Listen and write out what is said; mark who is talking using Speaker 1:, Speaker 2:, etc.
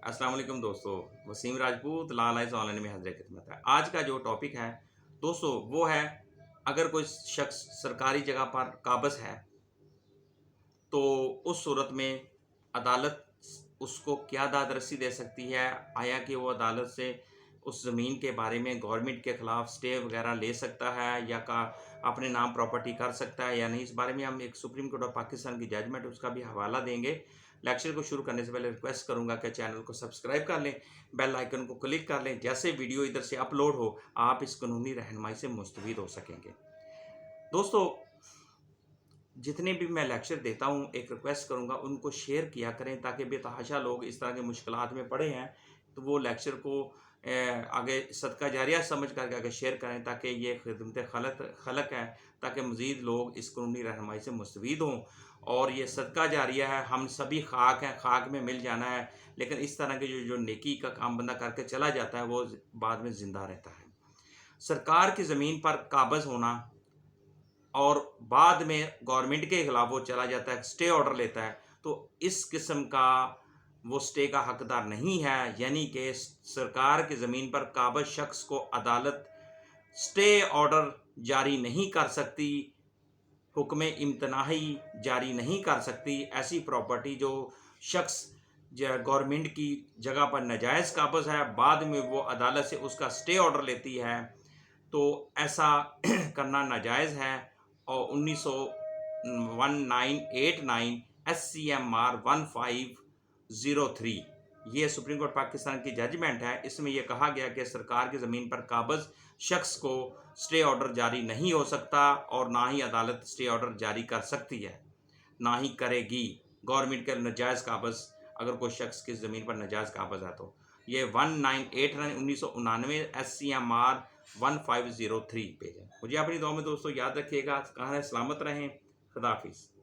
Speaker 1: अस्सलाम वालेकुम दोस्तों। वसीम राजपूत लाल आइज़ ऑनलाइन में हाज़िर खिदमत है। आज का जो टॉपिक है दोस्तों वो है, अगर कोई शख्स सरकारी जगह पर काबज़ है तो उस सूरत में अदालत उसको क्या दाद रसी दे सकती है। आया कि वो अदालत से उस ज़मीन के बारे में गवर्नमेंट के ख़िलाफ़ स्टे वगैरह ले सकता है या का अपने नाम प्रॉपर्टी कर सकता है या नहीं। इस बारे में हम एक सुप्रीम कोर्ट ऑफ पाकिस्तान की जजमेंट उसका भी हवाला देंगे। लेक्चर को शुरू करने से पहले रिक्वेस्ट करूंगा कि चैनल को सब्सक्राइब कर लें, बेल आइकन को क्लिक कर लें। जैसे वीडियो इधर से अपलोड हो आप इस कानूनी रहनुमाई से मुस्तफ़ीद हो सकेंगे। दोस्तों, जितने भी मैं लेक्चर देता हूँ एक रिक्वेस्ट करूँगा उनको शेयर किया करें, ताकि बेतहाशा लोग इस तरह के मुश्किलात में पड़े हैं तो वो लेक्चर को आगे सदका जारिया समझ करके आगे शेयर करें, ताकि ये खिदमत खलक है, ताकि मज़ीद लोग इस कानूनी रहनुमाई से मुस्तफ़ीद हों। और ये सदका जारिया है, हम सभी खाक हैं, खाक में मिल जाना है, लेकिन इस तरह के जो नेकी का काम बंदा करके चला जाता है वो बाद में ज़िंदा रहता है। सरकार की ज़मीन पर काबज़ होना और बाद में गवर्नमेंट के खिलाफ वो चला जाता है, स्टे ऑर्डर लेता है, तो इस किस्म का वो स्टे का हकदार नहीं है। यानी कि सरकार की ज़मीन पर काबज़ शख्स को अदालत स्टे ऑर्डर जारी नहीं कर सकती, हुक्म इम्तनाही जारी नहीं कर सकती। ऐसी प्रॉपर्टी जो शख्स गवर्नमेंट की जगह पर नाजायज़ काबज़ है, बाद में वो अदालत से उसका स्टे ऑर्डर लेती है, तो ऐसा करना नाजायज़ है। और 1989 SCMR 1503 ये सुप्रीम कोर्ट पाकिस्तान की जजमेंट है। इसमें यह कहा गया कि सरकार की ज़मीन पर काबज़ शख्स को स्टे ऑर्डर जारी नहीं हो सकता और ना ही अदालत स्टे ऑर्डर जारी कर सकती है, ना ही करेगी। गवर्नमेंट के नाजायज़ काबज़ अगर कोई शख्स की ज़मीन पर नाजायज़ काबज़ है तो ये 1989 SCMR 1503 पेज है। मुझे अपनी दुआ में दोस्तों याद रखिएगा। कहाँ सलामत रहें। खुदा हाफिज़।